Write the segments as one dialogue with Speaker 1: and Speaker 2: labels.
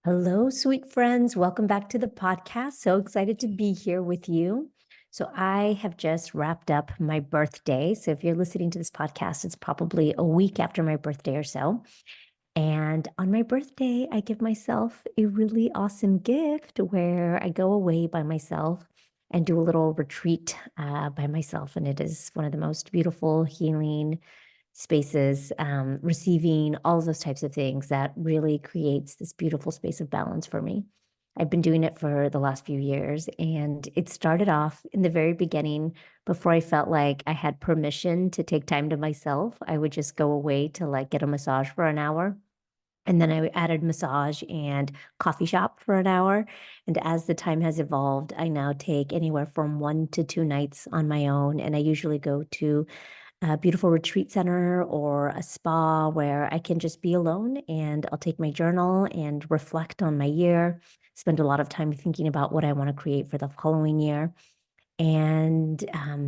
Speaker 1: Hello, sweet friends. Welcome back to the podcast. So excited to be here with you. So, I have just wrapped up my birthday. So, if you're listening to this podcast, it's probably a week after my birthday or so. And on my birthday, I give myself a really awesome gift where I go away by myself and do a little retreat by myself. And it is one of the most beautiful, healing spaces, receiving all of those types of things that really creates this beautiful space of balance for me. I've been doing it for the last few years, and it started off in the very beginning before I felt like I had permission to take time to myself. I would just go away to like get a massage for an hour. And then I added massage and coffee shop for an hour. And as the time has evolved, I now take anywhere from 1 to 2 nights on my own. And I usually go to a beautiful retreat center or a spa where I can just be alone and I'll take my journal and reflect on my year, spend a lot of time thinking about what I want to create for the following year, and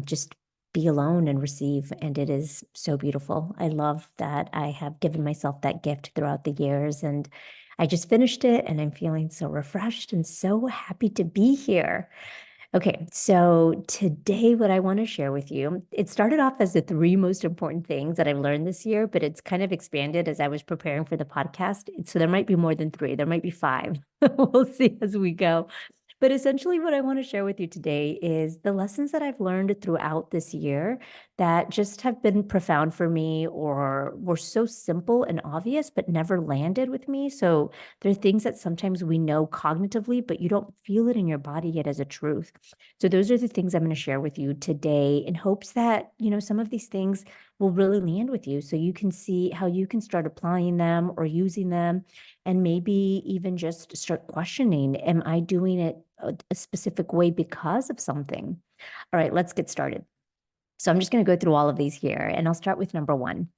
Speaker 1: just be alone and receive. And it is so beautiful. I love that I have given myself that gift throughout the years. And I just finished it and I'm feeling so refreshed and so happy to be here. Okay, so today, what I want to share with you, it started off as the three most important things that I've learned this year, but it's kind of expanded as I was preparing for the podcast. So there might be more than three, there might be five. We'll see as we go. But essentially, what I want to share with you today is the lessons that I've learned throughout this year that just have been profound for me or were so simple and obvious, but never landed with me. So there are things that sometimes we know cognitively, but you don't feel it in your body yet as a truth. So those are the things I'm going to share with you today in hopes that, some of these things will really land with you so you can see how you can start applying them or using them and maybe even just start questioning, am I doing it a specific way because of something? All right, let's get started. So I'm just going to go through all of these here and I'll start with number one.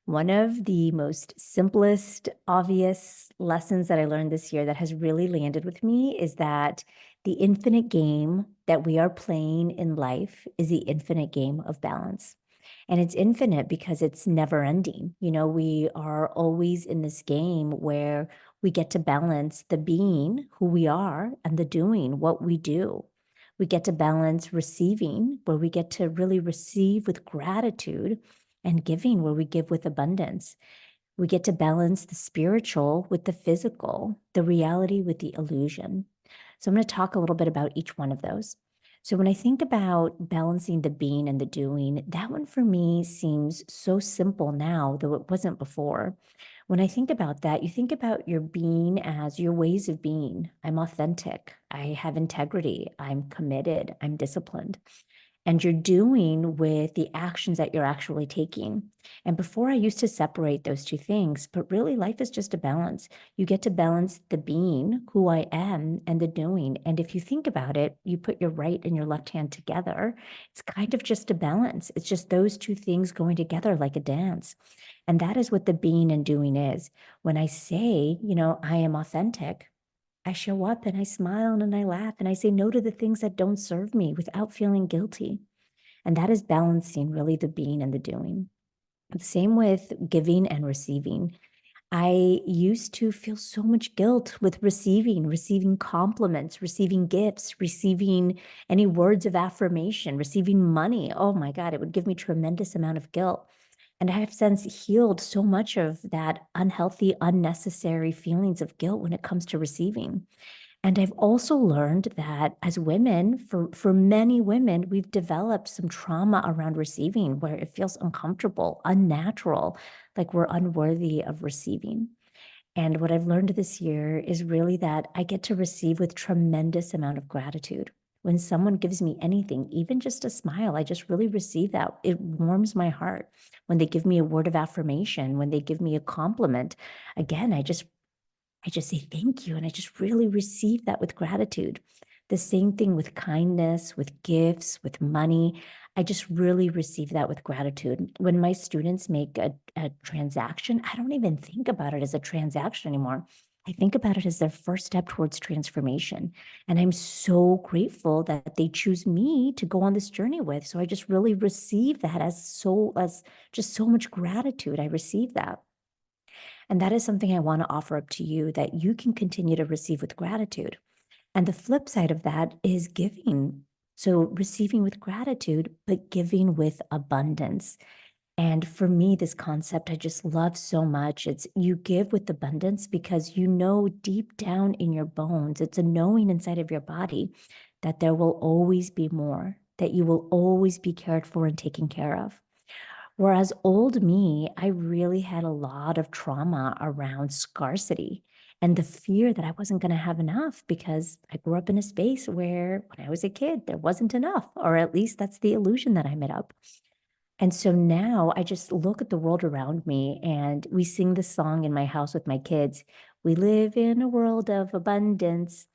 Speaker 1: One of the most simplest, obvious lessons that I learned this year that has really landed with me is that the infinite game that we are playing in life is the infinite game of balance. And it's infinite because it's never ending. We are always in this game where we get to balance the being who we are and the doing what we do. We get to balance receiving, where we get to really receive with gratitude, and giving, where we give with abundance. We get to balance the spiritual with the physical, the reality with the illusion. So I'm going to talk a little bit about each one of those. So when I think about balancing the being and the doing, that one for me seems so simple now, though it wasn't before. When I think about that, you think about your being as your ways of being. I'm authentic. I have integrity. I'm committed. I'm disciplined, and you're doing with the actions that you're actually taking. And before I used to separate those two things, but really life is just a balance. You get to balance the being, who I am, and the doing. And if you think about it, you put your right and your left hand together, it's kind of just a balance. It's just those two things going together like a dance. And that is what the being and doing is. When I say, I am authentic, I show up and I smile and I laugh and I say no to the things that don't serve me without feeling guilty. And that is balancing really the being and the doing. The same with giving and receiving. I used to feel so much guilt with receiving compliments, receiving gifts, receiving any words of affirmation, receiving money. Oh my God, it would give me tremendous amount of guilt. And I have since healed so much of that unhealthy, unnecessary feelings of guilt when it comes to receiving. And I've also learned that as women, for many women, we've developed some trauma around receiving where it feels uncomfortable, unnatural, like we're unworthy of receiving. And what I've learned this year is really that I get to receive with tremendous amount of gratitude. When someone gives me anything, even just a smile, I just really receive that. It warms my heart. When they give me a word of affirmation, when they give me a compliment, again, I just say thank you. And I just really receive that with gratitude. The same thing with kindness, with gifts, with money. I just really receive that with gratitude. When my students make a transaction, I don't even think about it as a transaction anymore. I think about it as their first step towards transformation. And I'm so grateful that they choose me to go on this journey with. So I just really receive that as just so much gratitude. I receive that. And that is something I want to offer up to you, that you can continue to receive with gratitude. And the flip side of that is giving. So receiving with gratitude, but giving with abundance. And for me, this concept I just love so much. It's you give with abundance because you know deep down in your bones, it's a knowing inside of your body that there will always be more, that you will always be cared for and taken care of. Whereas old me, I really had a lot of trauma around scarcity and the fear that I wasn't going to have enough because I grew up in a space where when I was a kid, there wasn't enough, or at least that's the illusion that I made up. And so now I just look at the world around me and we sing this song in my house with my kids. We live in a world of abundance.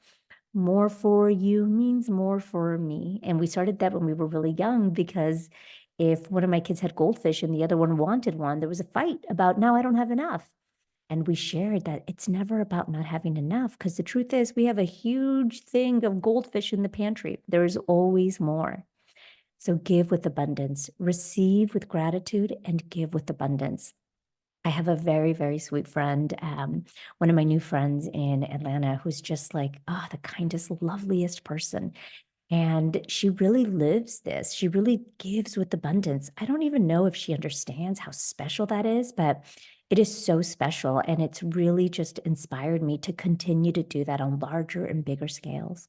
Speaker 1: More for you means more for me. And we started that when we were really young because if one of my kids had goldfish and the other one wanted one, there was a fight about, now I don't have enough. And we shared that it's never about not having enough because the truth is we have a huge thing of goldfish in the pantry. There's always more. So give with abundance, receive with gratitude, and give with abundance. I have a very, very sweet friend, one of my new friends in Atlanta, who's just like, oh, the kindest, loveliest person. And she really lives this. She really gives with abundance. I don't even know if she understands how special that is, but it is so special. And it's really just inspired me to continue to do that on larger and bigger scales.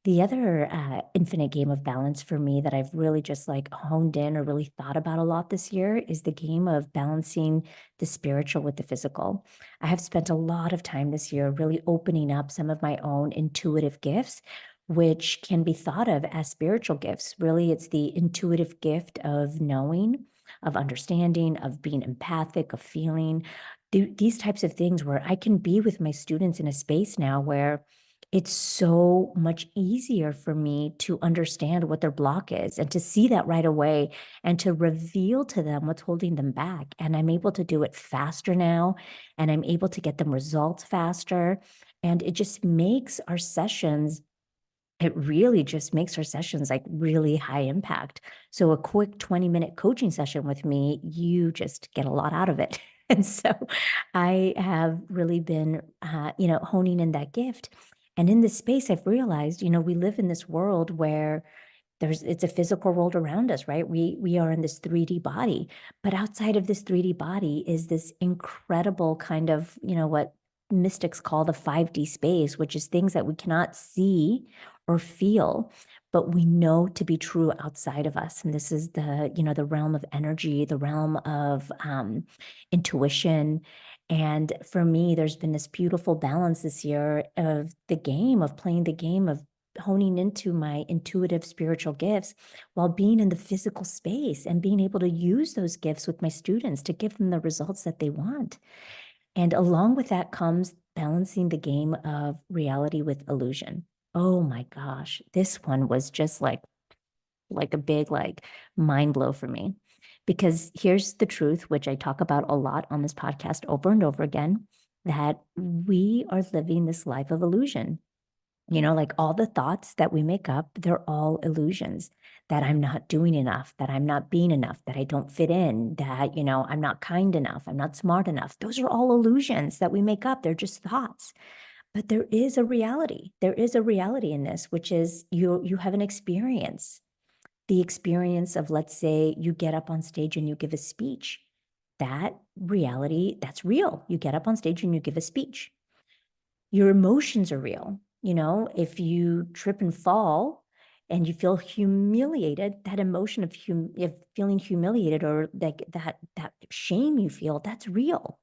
Speaker 1: The other infinite game of balance for me that I've really just like honed in or really thought about a lot this year is the game of balancing the spiritual with the physical. I have spent a lot of time this year really opening up some of my own intuitive gifts, which can be thought of as spiritual gifts. Really, it's the intuitive gift of knowing, of understanding, of being empathic, of feeling these types of things where I can be with my students in a space now where it's so much easier for me to understand what their block is and to see that right away and to reveal to them what's holding them back. And I'm able to do it faster now, and I'm able to get them results faster. And it just makes our sessions it really just makes our sessions like really high impact. So a quick 20-minute coaching session with me, you just get a lot out of it. And so I have really been, honing in that gift. And in this space, I've realized, we live in this world where it's a physical world around us, right? We are in this 3D body, but outside of this 3D body is this incredible kind of, what mystics call the 5D space, which is things that we cannot see or feel, but we know to be true outside of us. And this is the realm of energy, the realm of intuition. And for me, there's been this beautiful balance this year of playing the game of honing into my intuitive spiritual gifts while being in the physical space and being able to use those gifts with my students to give them the results that they want. And along with that comes balancing the game of reality with illusion. Oh my gosh, this one was just like a big mind blow for me. Because here's the truth, which I talk about a lot on this podcast over and over again, that we are living this life of illusion. Like all the thoughts that we make up, they're all illusions that I'm not doing enough, that I'm not being enough, that I don't fit in, that, I'm not kind enough, I'm not smart enough. Those are all illusions that we make up. They're just thoughts. But there is a reality. There is a reality in this, which is you have an experience. The experience of, let's say, you get up on stage and you give a speech. That reality, that's real. You get up on stage and you give a speech. Your emotions are real. If you trip and fall and you feel humiliated, that emotion of feeling humiliated or like that shame you feel, that's real.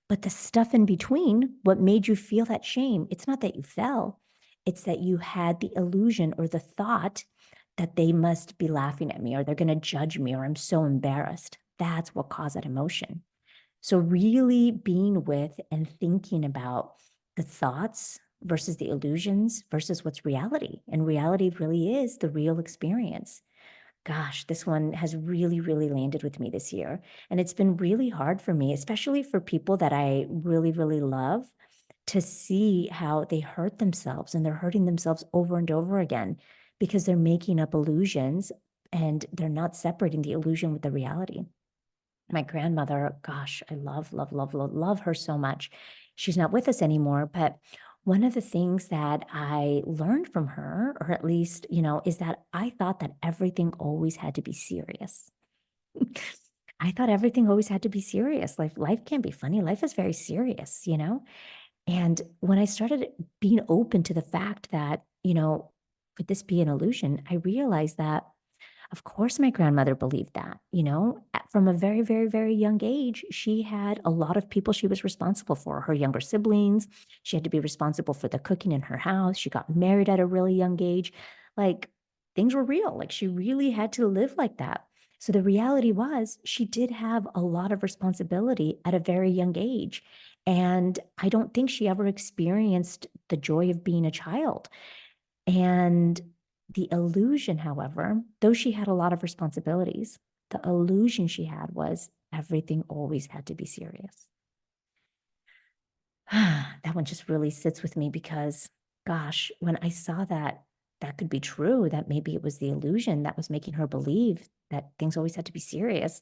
Speaker 1: But the stuff in between, what made you feel that shame, it's not that you fell, it's that you had the illusion or the thought that they must be laughing at me or they're going to judge me or I'm so embarrassed. That's what caused that emotion. So really being with and thinking about the thoughts versus the illusions versus what's reality. And reality really is the real experience. Gosh, this one has really, really landed with me this year. And it's been really hard for me, especially for people that I really, really love, to see how they hurt themselves and they're hurting themselves over and over again because they're making up illusions and they're not separating the illusion with the reality. My grandmother, gosh, I love, love, love, love, love her so much. She's not with us anymore, but one of the things that I learned from her, or at least, is that I thought that everything always had to be serious. I thought everything always had to be serious. Life can't be funny. Life is very serious. And when I started being open to the fact that, could this be an illusion? I realized that of course, my grandmother believed that, from a very, very, very young age, she had a lot of people she was responsible for, her younger siblings. She had to be responsible for the cooking in her house. She got married at a really young age. Like things were real. Like she really had to live like that. So the reality was she did have a lot of responsibility at a very young age. And I don't think she ever experienced the joy of being a child. And the illusion, however, though she had a lot of responsibilities, the illusion she had was everything always had to be serious. That one just really sits with me because, gosh, when I saw that that could be true, that maybe it was the illusion that was making her believe that things always had to be serious,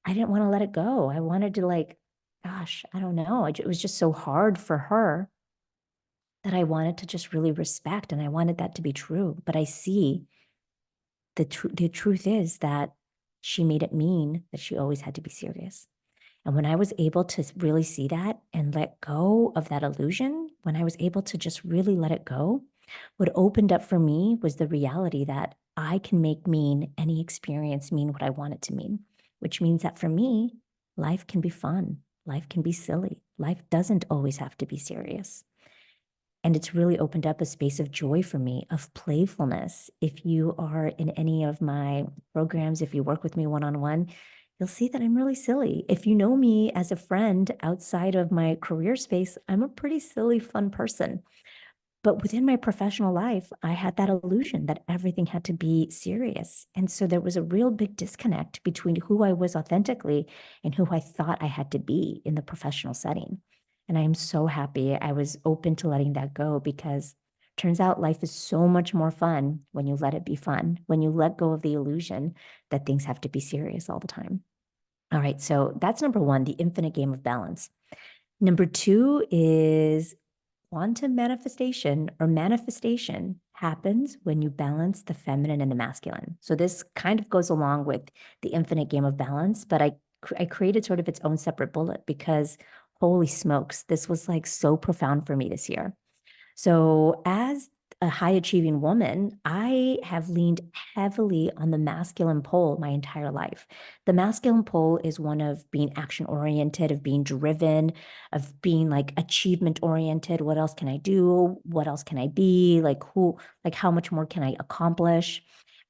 Speaker 1: I didn't want to let it go. I wanted to, gosh, I don't know. It was just so hard for her that I wanted to just really respect and I wanted that to be true. But I see the truth is that she made it mean that she always had to be serious. And when I was able to really see that and let go of that illusion, when I was able to just really let it go, what opened up for me was the reality that I can make mean any experience mean what I want it to mean, which means that for me, life can be fun. Life can be silly. Life doesn't always have to be serious. And it's really opened up a space of joy for me, of playfulness. If you are in any of my programs, if you work with me one on one, you'll see that I'm really silly. If you know me as a friend outside of my career space, I'm a pretty silly, fun person. But within my professional life, I had that illusion that everything had to be serious. And so there was a real big disconnect between who I was authentically and who I thought I had to be in the professional setting. And I am so happy I was open to letting that go because turns out life is so much more fun when you let it be fun, when you let go of the illusion that things have to be serious all the time. All right, so that's number one, the infinite game of balance. Number two is quantum manifestation or manifestation happens when you balance the feminine and the masculine. So this kind of goes along with the infinite game of balance, but I created sort of its own separate bullet because holy smokes, this was like so profound for me this year. So, as a high achieving woman, I have leaned heavily on the masculine pole my entire life. The masculine pole is one of being action oriented, of being driven, of being like achievement oriented. What else can I do? What else can I be? How much more can I accomplish?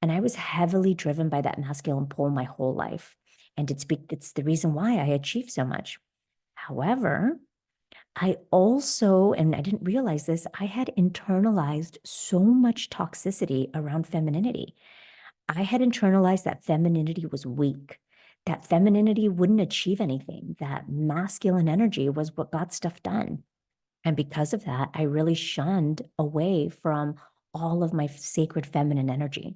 Speaker 1: And I was heavily driven by that masculine pole my whole life. And it's the reason why I achieved so much. However, I also, and I didn't realize this, I had internalized so much toxicity around femininity. I had internalized that femininity was weak, that femininity wouldn't achieve anything, that masculine energy was what got stuff done. And because of that, I really shunned away from all of my sacred feminine energy.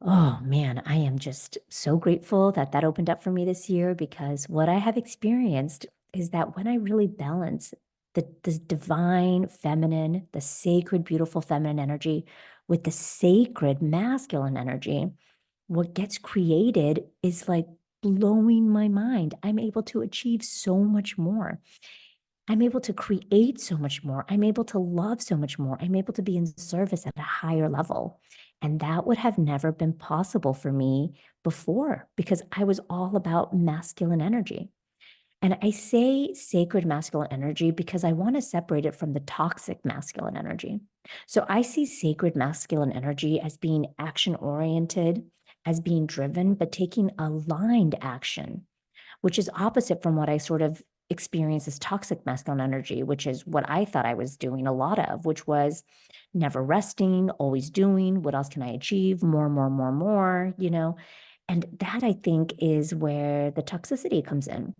Speaker 1: Oh man, I am just so grateful that that opened up for me this year because what I have experienced is that when I really balance the divine feminine, the sacred, beautiful feminine energy with the sacred masculine energy, what gets created is like blowing my mind. I'm able to achieve so much more. I'm able to create so much more. I'm able to love so much more. I'm able to be in service at a higher level. And that would have never been possible for me before because I was all about masculine energy. And I say sacred masculine energy because I want to separate it from the toxic masculine energy. So I see sacred masculine energy as being action oriented, as being driven, but taking aligned action, which is opposite from what I sort of experience as toxic masculine energy, which is what I thought I was doing a lot of, which was never resting, always doing. What else can I achieve? More, more, more, more. And that I think is where the toxicity comes in.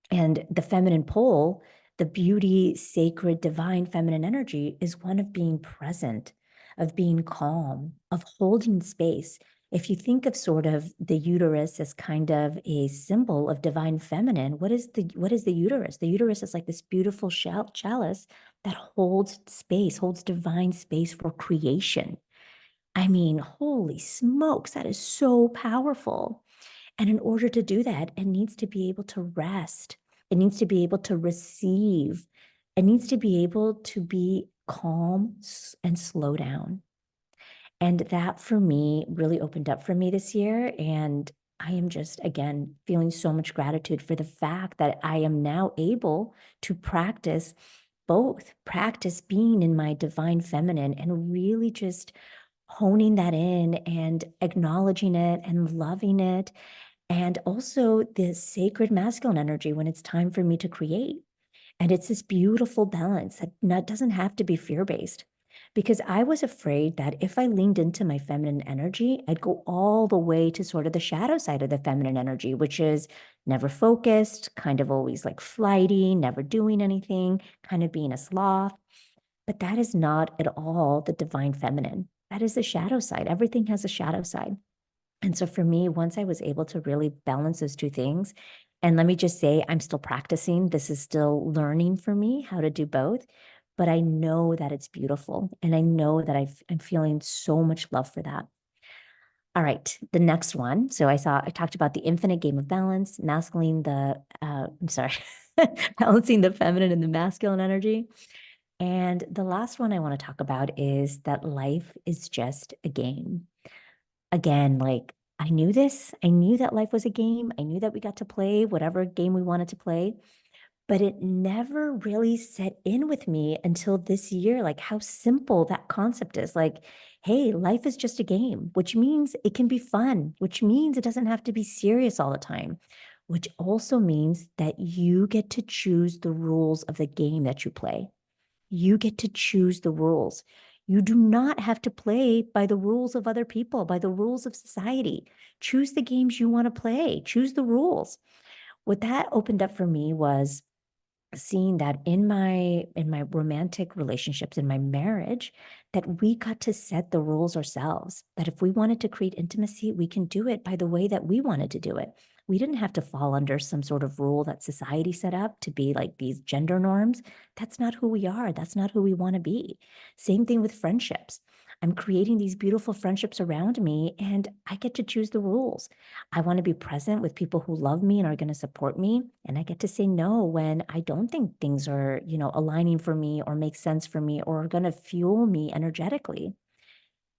Speaker 1: And the feminine pole, the beauty, sacred, divine feminine energy is one of being present, of being calm, of holding space, If you think of sort of the uterus as kind of a symbol of divine feminine, what is the uterus? The uterus is like this beautiful chalice that holds space, holds divine space for creation. I mean, holy smokes, that is so powerful. And in order to do that, it needs to be able to rest. It needs to be able to receive. It needs to be able to be calm and slow down. And that for me really opened up for me this year. And I am just, again, feeling so much gratitude for the fact that I am now able to practice both, practice being in my divine feminine and really just honing that in and acknowledging it and loving it. And also the sacred masculine energy when it's time for me to create. And it's this beautiful balance that doesn't have to be fear-based. Because I was afraid that if I leaned into my feminine energy, I'd go all the way to sort of the shadow side of the feminine energy, which is never focused, kind of always like flighty, never doing anything, kind of being a sloth. But that is not at all the divine feminine. That is the shadow side. Everything has a shadow side. And so for me, once I was able to really balance those two things, and let me just say, I'm still practicing. This is still learning for me how to do both, but I know that it's beautiful. And I know that I'm feeling so much love for that. All right, the next one. So I talked about the infinite game of balance, I'm sorry, balancing the feminine and the masculine energy. And the last one I want to talk about is that life is just a game. Again, like I knew this. I knew that life was a game. I knew that we got to play whatever game we wanted to play, but it never really set in with me until this year, like how simple that concept is. Like, hey, life is just a game, which means it can be fun, which means it doesn't have to be serious all the time, which also means that you get to choose the rules of the game that you play. You get to choose the rules. You do not have to play by the rules of other people, by the rules of society. Choose the games you want to play, choose the rules. What that opened up for me was seeing that in my romantic relationships, in my marriage, that we got to set the rules ourselves, that if we wanted to create intimacy, we can do it by the way that we wanted to do it. We didn't have to fall under some sort of rule that society set up to be like these gender norms. That's not who we are. That's not who we want to be. Same thing with friendships. I'm creating these beautiful friendships around me and I get to choose the rules. I want to be present with people who love me and are going to support me. And I get to say no when I don't think things are, aligning for me or make sense for me or are going to fuel me energetically.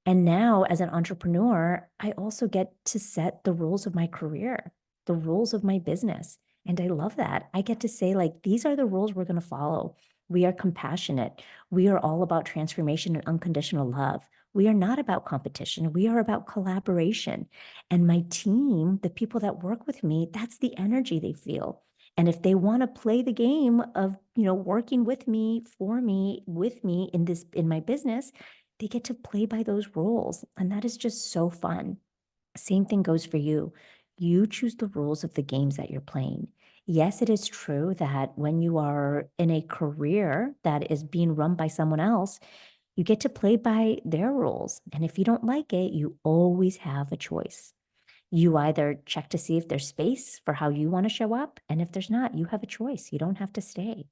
Speaker 1: And now, as an entrepreneur, I also get to set the rules of my career, the rules of my business. And I love that. I get to say, like, these are the rules we're going to follow. We are compassionate. We are all about transformation and unconditional love. We are not about competition. We are about collaboration. And my team, the people that work with me, that's the energy they feel. And if they want to play the game of, working with me, for me, with me in my business, they get to play by those rules. And that is just so fun. Same thing goes for you. You choose the rules of the games that you're playing. Yes, it is true that when you are in a career that is being run by someone else, you get to play by their rules. And if you don't like it, you always have a choice. You either check to see if there's space for how you want to show up. And if there's not, you have a choice. You don't have to stay.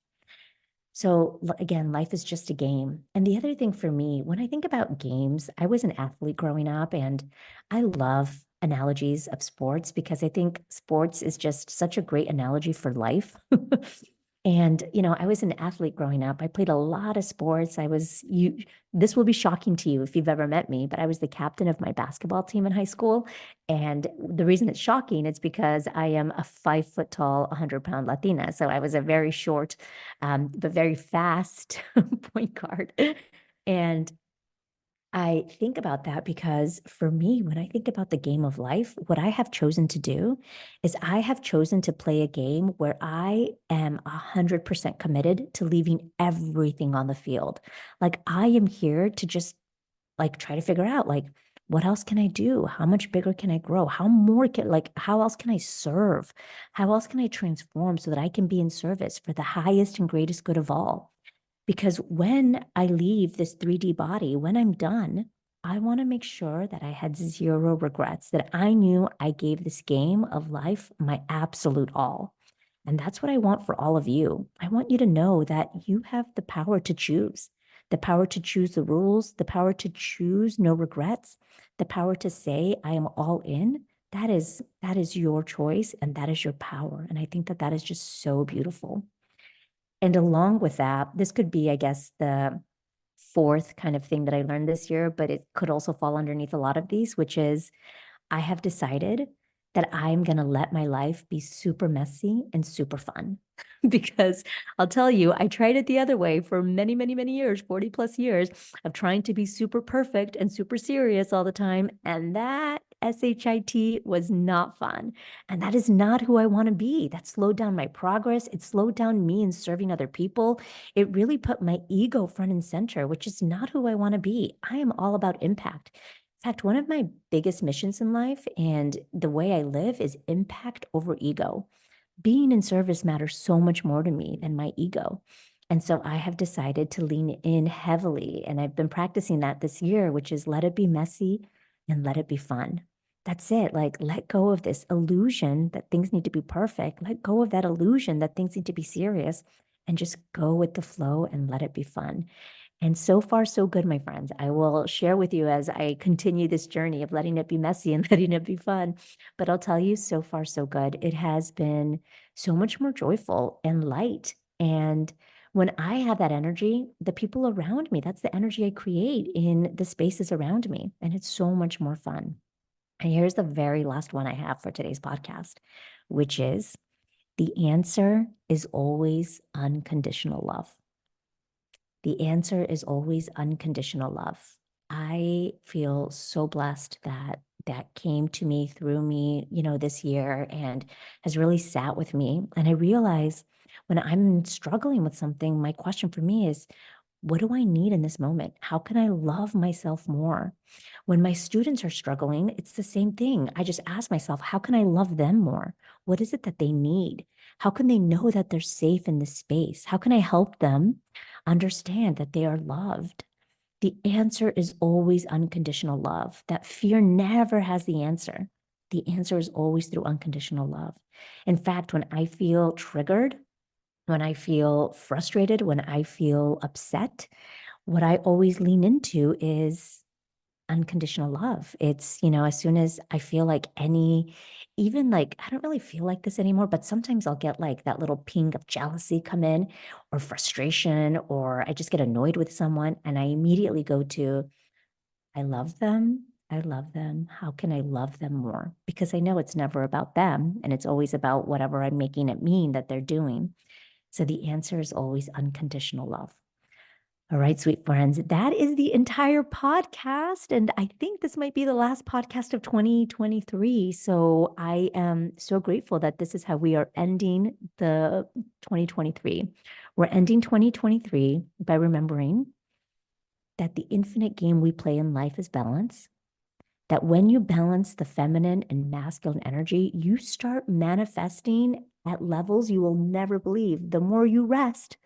Speaker 1: So again, life is just a game. And the other thing for me, when I think about games, I was an athlete growing up and I love analogies of sports because I think sports is just such a great analogy for life. And, I was an athlete growing up. I played a lot of sports. This will be shocking to you if you've ever met me, but I was the captain of my basketball team in high school. And the reason it's shocking is because I am a 5 foot tall, 100-pound Latina. So I was a very short, but very fast point guard. And I think about that because for me, when I think about the game of life, what I have chosen to do is I have chosen to play a game where I am 100% committed to leaving everything on the field. Like I am here to just like try to figure out like, what else can I do? How much bigger can I grow? How else can I serve? How else can I transform so that I can be in service for the highest and greatest good of all? Because when I leave this 3D body, when I'm done, I want to make sure that I had zero regrets, that I knew I gave this game of life my absolute all. And that's what I want for all of you. I want you to know that you have the power to choose, the power to choose the rules, the power to choose no regrets, the power to say, I am all in. That is your choice and that is your power. And I think that that is just so beautiful. And along with that, this could be, I guess, the fourth kind of thing that I learned this year, but it could also fall underneath a lot of these, which is I have decided that I'm going to let my life be super messy and super fun. Because I'll tell you, I tried it the other way for many, many, many years, 40 plus years of trying to be super perfect and super serious all the time. And that SHIT was not fun. And that is not who I want to be. That slowed down my progress. It slowed down me in serving other people. It really put my ego front and center, which is not who I want to be. I am all about impact. In fact, one of my biggest missions in life and the way I live is impact over ego. Being in service matters so much more to me than my ego. And so I have decided to lean in heavily. And I've been practicing that this year, which is let it be messy and let it be fun. That's it. Like, let go of this illusion that things need to be perfect. Let go of that illusion that things need to be serious and just go with the flow and let it be fun. And so far, so good, my friends. I will share with you as I continue this journey of letting it be messy and letting it be fun. But I'll tell you, so far, so good. It has been so much more joyful and light. And when I have that energy, the people around me, that's the energy I create in the spaces around me. And it's so much more fun. And here's the very last one I have for today's podcast, which is the answer is always unconditional love. The answer is always unconditional love. I feel so blessed that that came to me through me, this year and has really sat with me. And I realize when I'm struggling with something, my question for me is, what do I need in this moment? How can I love myself more? When my students are struggling, it's the same thing. I just ask myself, how can I love them more? What is it that they need? How can they know that they're safe in this space? How can I help them understand that they are loved? The answer is always unconditional love. That fear never has the answer. The answer is always through unconditional love. In fact, when I feel triggered, when I feel frustrated, when I feel upset, what I always lean into is unconditional love. It's, as soon as I feel like even like, I don't really feel like this anymore, but sometimes I'll get like that little ping of jealousy come in or frustration, or I just get annoyed with someone and I immediately go to, I love them. I love them. How can I love them more? Because I know it's never about them and it's always about whatever I'm making it mean that they're doing. So the answer is always unconditional love. All right, sweet friends, that is the entire podcast. And I think this might be the last podcast of 2023. So I am so grateful that this is how we are ending the 2023. We're ending 2023 by remembering that the infinite game we play in life is balance. That when you balance the feminine and masculine energy, you start manifesting at levels you will never believe. The more you rest,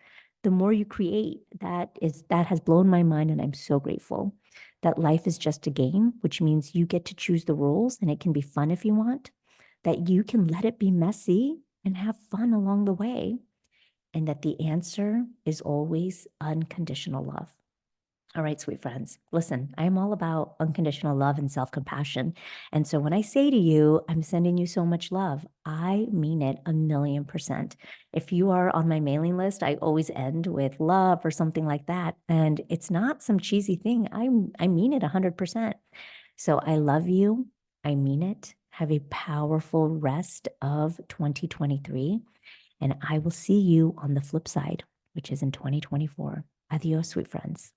Speaker 1: the more you create. That has blown my mind, and I'm so grateful that life is just a game, which means you get to choose the rules and it can be fun if you want, that you can let it be messy and have fun along the way, and that the answer is always unconditional love. All right, sweet friends, listen, I'm all about unconditional love and self-compassion. And so when I say to you, I'm sending you so much love, I mean it 1,000,000%. If you are on my mailing list, I always end with love or something like that. And it's not some cheesy thing. I mean it 100%. So I love you. I mean it. Have a powerful rest of 2023. And I will see you on the flip side, which is in 2024. Adios, sweet friends.